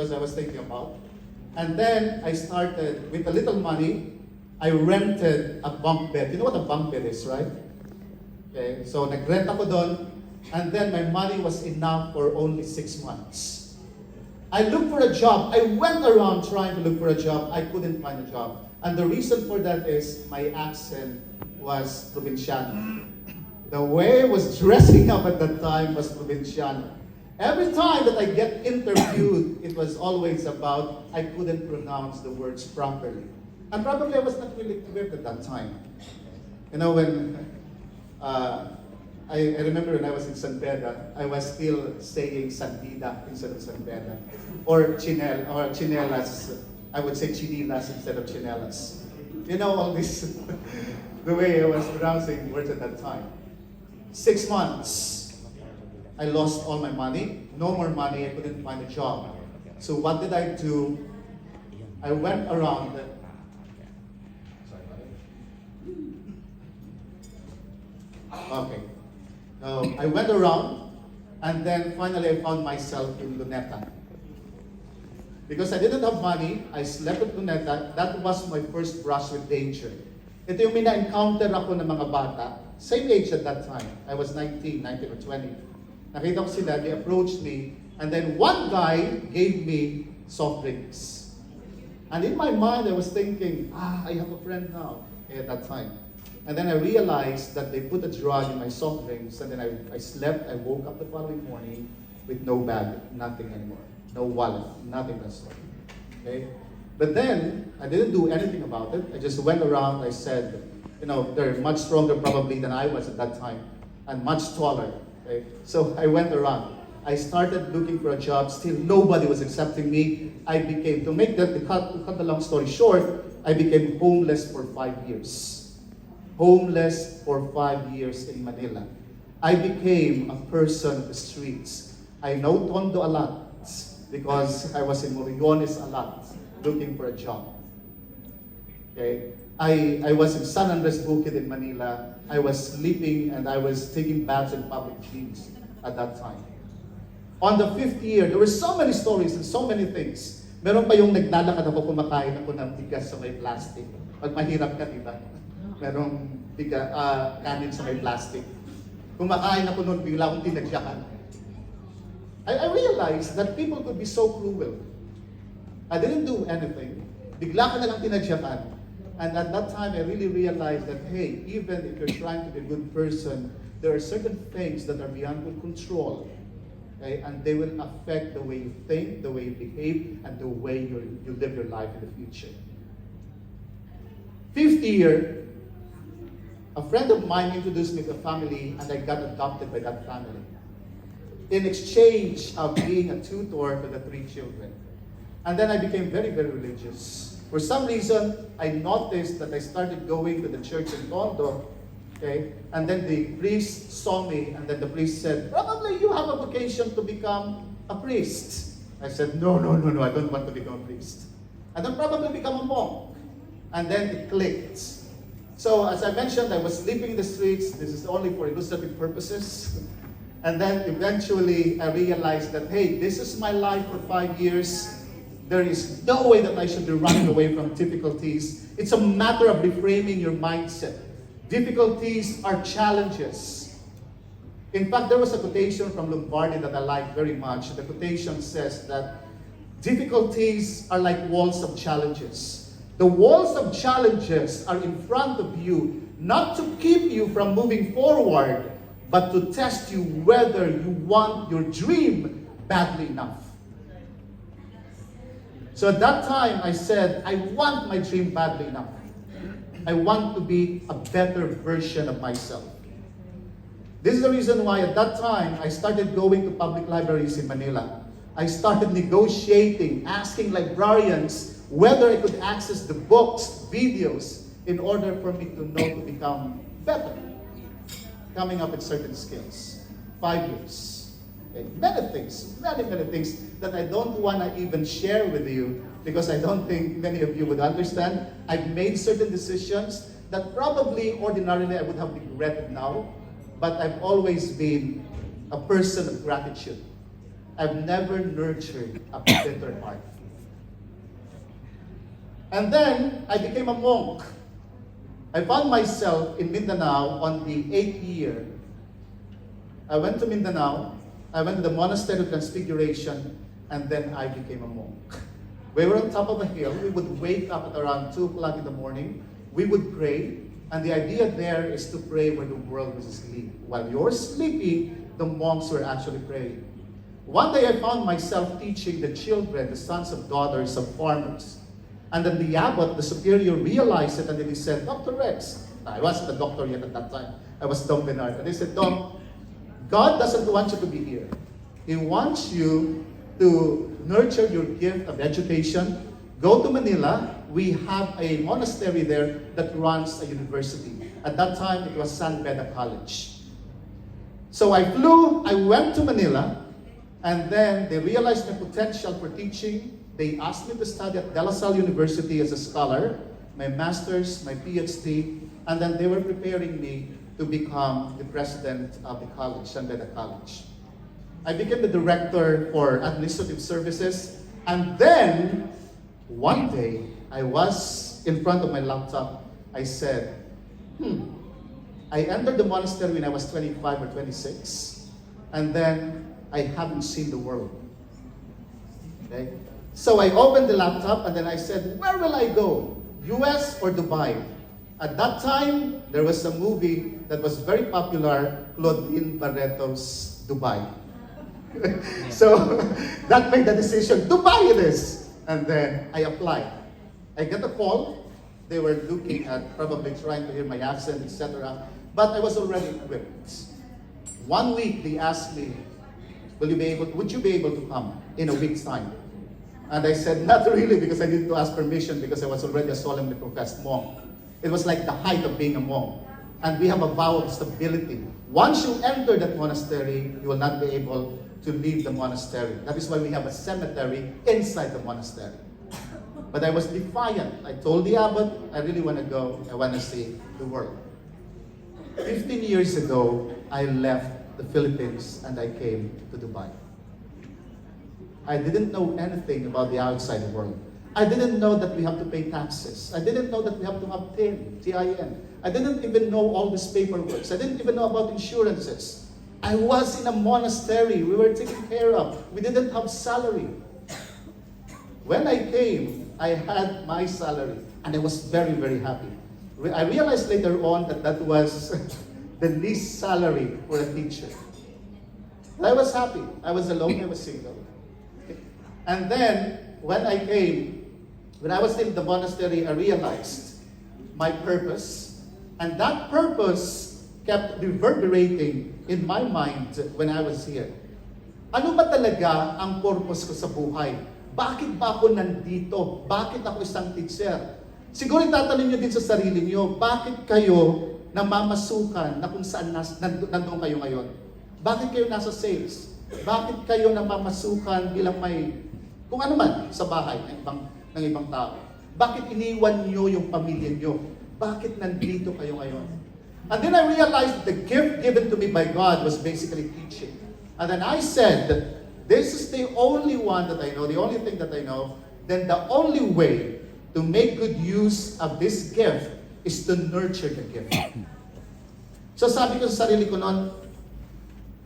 I was thinking about. And then I started, with a little money, I rented a bunk bed. You know what a bunk bed is, right? Okay, so nag-rent ako doon, and then my money was enough for only 6 months. I looked for a job. I went around trying to look for a job. I couldn't find a job. And the reason for that is my accent was provinciano. The way I was dressing up at that time was provinciano. Every time that I get interviewed, it was always about I couldn't pronounce the words properly. And probably I was not really equipped at that time. You know, when I remember when I was in San Pedro, I was still saying Santida instead of San Pedro. Or chinelas. I would say chinilas instead of chinelas. You know, all this, the way I was pronouncing words at that time. 6 months, I lost all my money. No more money, I couldn't find a job. So what did I do? I went around. Okay. So I went around, and then finally I found myself in Luneta. Because I didn't have money, I slept at Luneta. That was my first brush with danger. Ito yung mina-encounter ako ng mga bata. Same age at that time. I was 19 or 20. Nakita ko sila, they approached me, and then one guy gave me soft drinks. And in my mind, I was thinking, I have a friend now, at that time. And then I realized that they put a drug in my soft drinks, and then I slept, I woke up the following morning with no bag, nothing anymore. No wallet, nothing that sort. Okay? But then, I didn't do anything about it. I just went around, I said, you know, they're much stronger probably than I was at that time, and much taller. Okay? So I went around. I started looking for a job. Still, nobody was accepting me. I became, to cut the long story short, I became homeless for 5 years. Homeless for 5 years in Manila. I became a person of the streets. I know Tondo a lot because I was in Moriones a lot looking for a job. Okay? I was in San Andres Bukid in Manila. I was sleeping and I was taking baths in public gyms at that time. On the 5th year, there were so many stories and so many things. Meron pa yung naglalakad ako, kumakain ako ng bigas sa may plastic. Pag mahirap ka, diba? Merong kanin sa may plastic. Kumakain ako noon, bigla akong tinagyakan. I realized that people could be so cruel. I didn't do anything. Bigla ka na lang tinagyakan. And at that time, I really realized that, hey, even if you're trying to be a good person, there are certain things that are beyond your control. Okay? And they will affect the way you think, the way you behave, and the way you live your life in the future. 5th year, a friend of mine introduced me to a family, and I got adopted by that family. In exchange of being a tutor to the 3 children. And then I became very, very religious. For some reason, I noticed that I started going to the church in Tondo, okay? And then the priest saw me, and then the priest said, probably you have a vocation to become a priest. I said, no, I don't want to become a priest. And then probably become a monk. And then it clicked. So as I mentioned, I was sleeping in the streets. This is only for illustrative purposes. And then eventually I realized that, hey, this is my life for 5 years. There is no way that I should be running away from difficulties. It's a matter of reframing your mindset. Difficulties are challenges. In fact, there was a quotation from Lombardi that I like very much. The quotation says that difficulties are like walls of challenges. The walls of challenges are in front of you, not to keep you from moving forward, but to test you whether you want your dream badly enough. So at that time, I said, I want my dream badly enough. I want to be a better version of myself. This is the reason why at that time, I started going to public libraries in Manila. I started negotiating, asking librarians whether I could access the books, videos, in order for me to know to become better. Coming up with certain skills. 5 years. Okay. Many things that I don't want to even share with you because I don't think many of you would understand. I've made certain decisions that probably ordinarily I would have regretted now, but I've always been a person of gratitude. I've never nurtured a bitter heart. And then, I became a monk. I found myself in Mindanao on the 8th year. I went to Mindanao, I went to the Monastery of Transfiguration, and then I became a monk. We were on top of a hill. We would wake up at around 2 o'clock in the morning. We would pray, and the idea there is to pray where the world was asleep. While you're sleeping, the monks were actually praying. One day I found myself teaching the children, the sons of daughters of farmers. And then the abbot, the superior, realized it, and then he said, Dr. Rex, I wasn't a doctor yet at that time. I was Dom Bernard. And he said, Dom, God doesn't want you to be here. He wants you to nurture your gift of education. Go to Manila. We have a monastery there that runs a university. At that time, it was San Beda College. So I went to Manila, and then they realized my potential for teaching. They asked me to study at De La Salle University as a scholar, my master's, my PhD, and then they were preparing me to become the president of the college, San Beda College. I became the director for administrative services, and then one day I was in front of my laptop. I said, I entered the monastery when I was 25 or 26, and then I haven't seen the world. Okay? So I opened the laptop, and then I said, where will I go? US or Dubai? At that time, there was a movie that was very popular, Claudine Barreto's Dubai. So that made the decision, Dubai it is. And then I applied. I got a call. They were looking at, probably trying to hear my accent, etc. But I was already equipped. 1 week they asked me, would you be able to come in a week's time? And I said, not really, because I needed to ask permission because I was already a solemnly professed monk. It was like the height of being a monk. And we have a vow of stability. Once you enter that monastery, you will not be able to leave the monastery. That is why we have a cemetery inside the monastery. But I was defiant. I told the abbot, I really want to go. I want to see the world. 15 years ago, I left the Philippines and I came to Dubai. I didn't know anything about the outside world. I didn't know that we have to pay taxes. I didn't know that we have to have TIN. I didn't even know all these paperwork. I didn't even know about insurances. I was in a monastery. We were taken care of. We didn't have salary. When I came, I had my salary, and I was very, very happy. I realized later on that that was the least salary for a teacher. I was happy. I was alone. I was single. And then, when I came, when I was in the monastery, I realized my purpose. And that purpose kept reverberating in my mind when I was here. Ano ba talaga ang purpose ko sa buhay? Bakit ba ako nandito? Bakit ako isang teacher? Siguro itatanong nyo din sa sarili nyo, bakit kayo namamasukan na kung saan nandun kayo ngayon? Bakit kayo nasa sales? Bakit kayo namamasukan bilang may kung ano man sa bahay ng ibang tao? Bakit iniwan nyo yung pamilya nyo? Bakit nandito kayo ngayon? And then I realized the gift given to me by God was basically teaching. And then I said that this is the only one that I know, the only thing that I know, then the only way to make good use of this gift is to nurture the gift. So sabi ko sa sarili ko noon,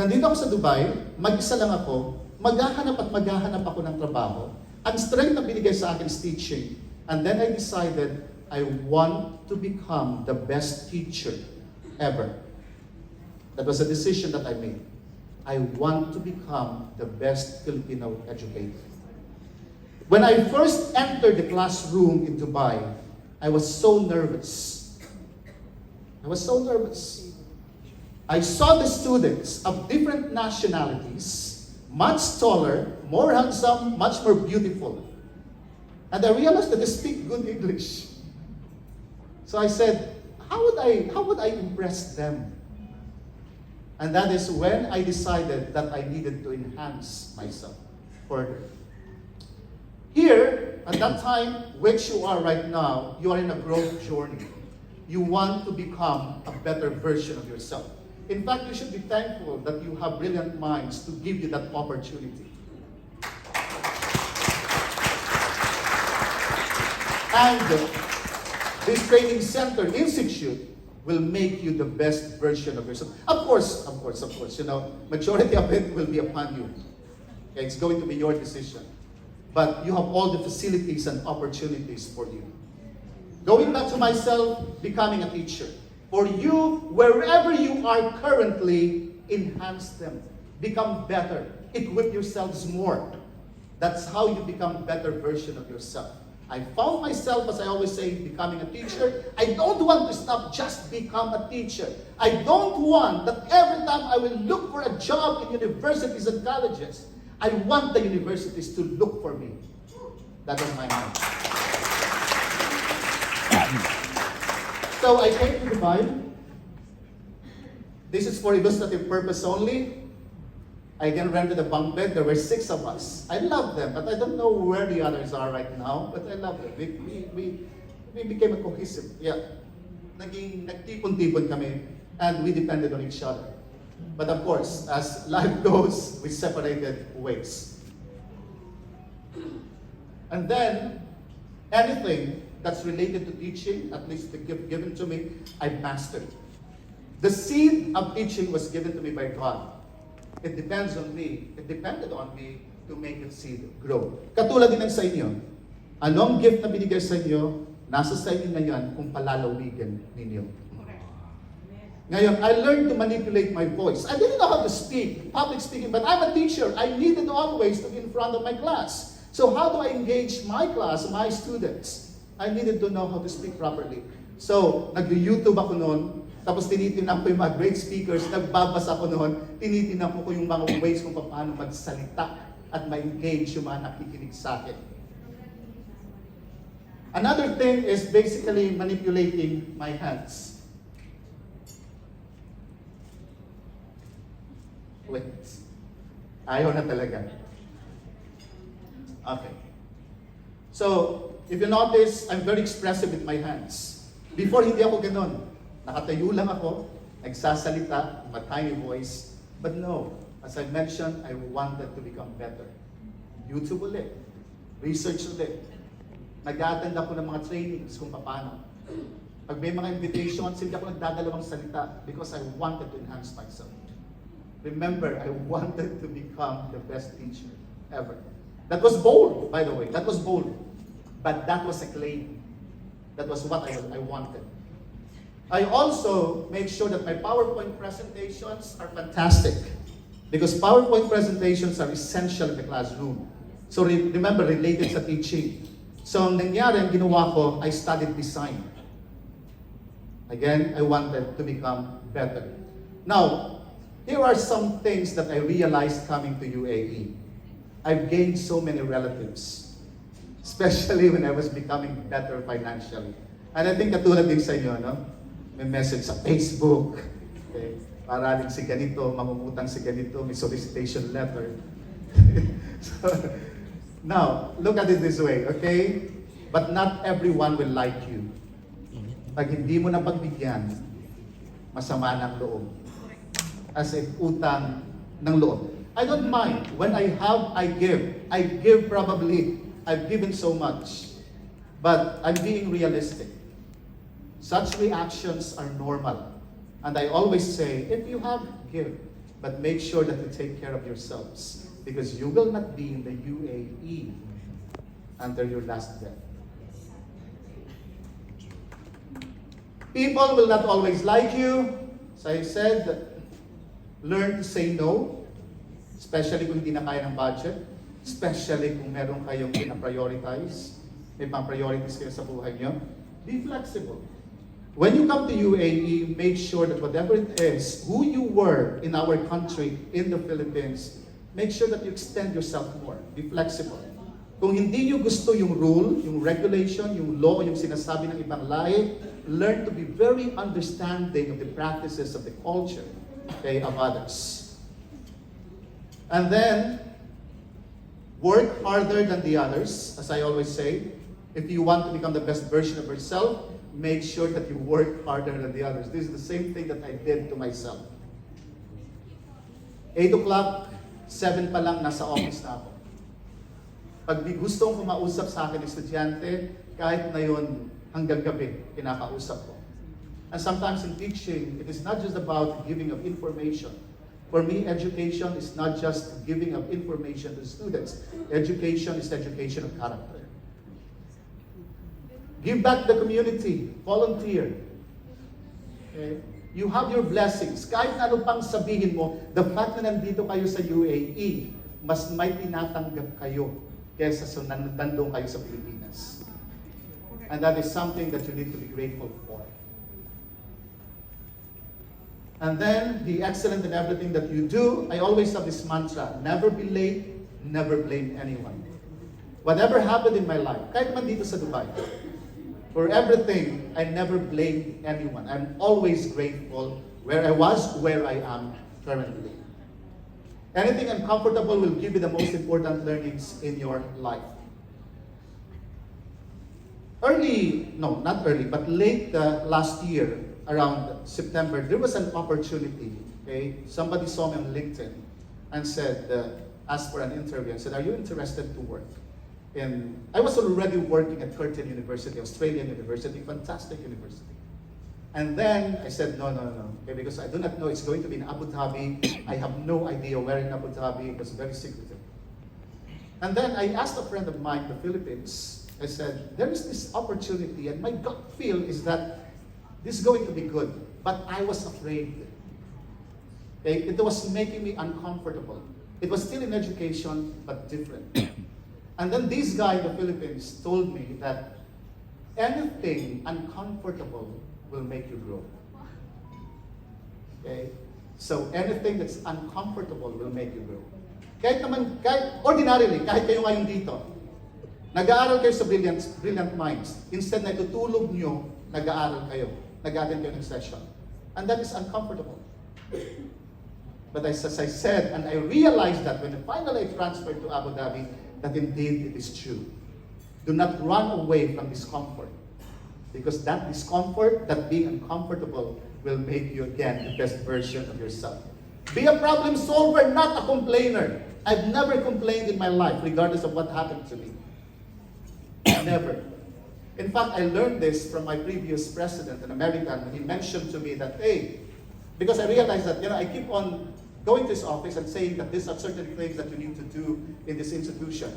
nandito ako sa Dubai, mag-isa lang ako, maghahanap ako ng trabaho. Ang strength na binigay sa akin is teaching. And then I decided, I want to become the best teacher ever. That was a decision that I made. I want to become the best Filipino educator. When I first entered the classroom in Dubai, I was so nervous. I saw the students of different nationalities, much taller, more handsome, much more beautiful. And I realized that they speak good English. So I said, how would I impress them? And that is when I decided that I needed to enhance myself further. Here, at that time, which you are right now, you are in a growth journey. You want to become a better version of yourself. In fact, you should be thankful that you have brilliant minds to give you that opportunity. And this training center, institute, will make you the best version of yourself. Of course, majority of it will be upon you. Okay, it's going to be your decision. But you have all the facilities and opportunities for you. Going back to myself, becoming a teacher. For you, wherever you are currently, enhance them. Become better. Equip yourselves more. That's how you become a better version of yourself. I found myself, as I always say, becoming a teacher. I don't want to stop just become a teacher. I don't want that every time I will look for a job in universities and colleges, I want the universities to look for me. That was my mind. So I came to Dubai. This is for illustrative purpose only. I again rented a bunk bed. There were 6 of us. I love them, but I don't know where the others are right now. But I love them. We became a cohesive. Yeah. Nagtipon-tipon kami, and we depended on each other. But of course, as life goes, we separated ways. And then, anything that's related to teaching, at least the gift given to me, I mastered. The seed of teaching was given to me by God. It depends on me. It depended on me to make the seed grow. Katulad din ng sa inyo. Anong gift na binigay sa inyo, nasa sa inyo na yan kung palalawigin ninyo. Ngayon, I learned to manipulate my voice. I didn't know how to speak, public speaking, but I'm a teacher. I needed always to be in front of my class. So how do I engage my class, my students? I needed to know how to speak properly. So, nag-YouTube ako noon, tapos tinitingnan ko yung mga great speakers, nagbabasa ko noon, tinitingnan ko yung mga ways kung paano magsalita at ma-engage yung mga nakikinig sa akin. Another thing is basically manipulating my hands. Wait. Ayaw na talaga. Okay. So, if you notice, I'm very expressive with my hands. Before, hindi ako ganon. Nakatayo lang ako, nagsasalita, my tiny voice. But no, as I mentioned, I wanted to become better. YouTube ulit. Research ulit. Nag-attend ako ng mga trainings kung paano. Pag may mga invitations, hindi ako nagdadalawang salita because I wanted to enhance myself. Remember, I wanted to become the best teacher ever. That was bold, by the way. That was bold. But that was a claim. That was what I wanted. I also make sure that my PowerPoint presentations are fantastic. Because PowerPoint presentations are essential in the classroom. So remember, related sa teaching. So ang nangyari, ang ginawa ko, I studied design. Again, I wanted to become better. Now, here are some things that I realized coming to UAE. I've gained so many relatives, especially when I was becoming better financially. And I think katulad din sa inyo, no? May message sa Facebook, okay? Para din si ganito, mamumutang si ganito, may solicitation letter. So, now, look at it this way, okay? But not everyone will like you. Pag hindi mo na pagbigyan, masama ng loob. As if utang ng loob. I don't mind. When I have, I give. I give probably. I've given so much. But I'm being realistic. Such reactions are normal. And I always say, if you have, give. But make sure that you take care of yourselves. Because you will not be in the UAE until your last breath. People will not always like you. As I said, learn to say no. Especially kung hindi na kaya ng budget. Especially kung meron kayong pina-prioritize. May mga priorities kayo sa buhay nyo. Be flexible. When you come to UAE, make sure that whatever it is, who you were in our country, in the Philippines, make sure that you extend yourself more. Be flexible. Kung hindi nyo gusto yung rule, yung regulation, yung law, yung sinasabi ng ibang lahi, learn to be very understanding of the practices of the culture, okay, of others. And then, work harder than the others, as I always say. If you want to become the best version of yourself, make sure that you work harder than the others. This is the same thing that I did to myself. 8 o'clock, 7 pa lang, nasa office na ako. Pag may gustong kumausap sa akin estudyante, kahit na yun hanggang gabi, kinakausap ko. And sometimes in teaching, it is not just about giving of information. For me, education is not just giving of information to students. Education is education of character. Give back the community. Volunteer. Okay? You have your blessings. Kahit na ano pang sabihin mo, the fact na nandito kayo sa UAE, mas may tinatanggap kayo kaysa sa nandun kayo sa Pilipinas. And that is something that you need to be grateful for. And then, be excellent in everything that you do. I always have this mantra, never be late, never blame anyone. Whatever happened in my life, kahit man dito sa Dubai, for everything, I never blamed anyone. I'm always grateful where I was, where I am currently. Anything uncomfortable will give you the most important learnings in your life. Late last year, around September, there was an opportunity. Okay, somebody saw me on LinkedIn and said, asked for an interview and said, "Are you interested to work?" And I was already working at Curtin University, Australian University, fantastic university. And then I said, no, okay, because I do not know, it's going to be in Abu Dhabi. I have no idea where in Abu Dhabi. It was very secretive. And then I asked a friend of mine in the Philippines. I said, there is this opportunity, and my gut feel is that this is going to be good. But I was afraid. Okay? It was making me uncomfortable. It was still in education, but different. And then this guy in the Philippines told me that anything uncomfortable will make you grow. Okay? So anything that's uncomfortable will make you grow. Kahit ordinarily, kahit kayo ngayon dito, nag-aaral kayo sa brilliant minds. Instead na itutulog nyo, nag-aaral kayo. Nag-attend kayo ng session. And that is uncomfortable. But as I said, and I realized that when finally I transferred to Abu Dhabi, that indeed it is true. Do not run away from discomfort. Because that discomfort, that being uncomfortable, will make you again the best version of yourself. Be a problem solver, not a complainer. I've never complained in my life, regardless of what happened to me. Never. In fact, I learned this from my previous president, an American, when he mentioned to me that, hey, because I realized that, I keep on going to his office and saying that these are certain things that you need to do in this institution.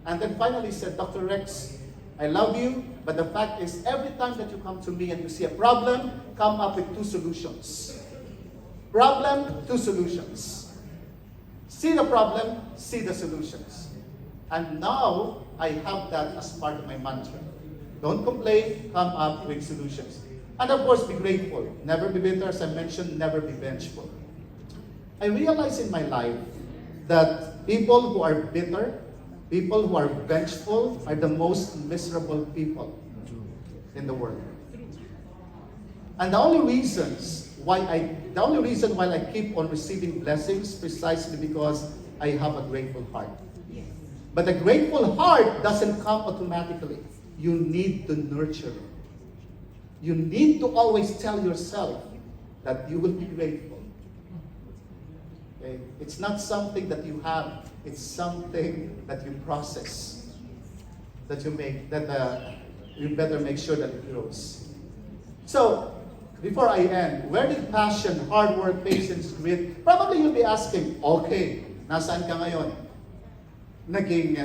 And then finally he said, Dr. Rex, I love you, but the fact is, every time that you come to me and you see a problem, come up with 2 solutions. Problem, 2 solutions. See the problem, see the solutions. And now, I have that as part of my mantra. Don't complain, come up with solutions. And of course, be grateful. Never be bitter, as I mentioned, never be vengeful. I realize in my life that people who are bitter, people who are vengeful, are the most miserable people in the world. And the only reason why I keep on receiving blessings precisely because I have a grateful heart. But a grateful heart doesn't come automatically. You need to nurture it. You need to always tell yourself that you will be grateful. Okay? It's not something that you have. It's something that you process. That you make, you better make sure that it grows. So, before I end, where did passion, hard work, patience, grit? Probably you'll be asking, okay, nasaan ka ngayon? Naging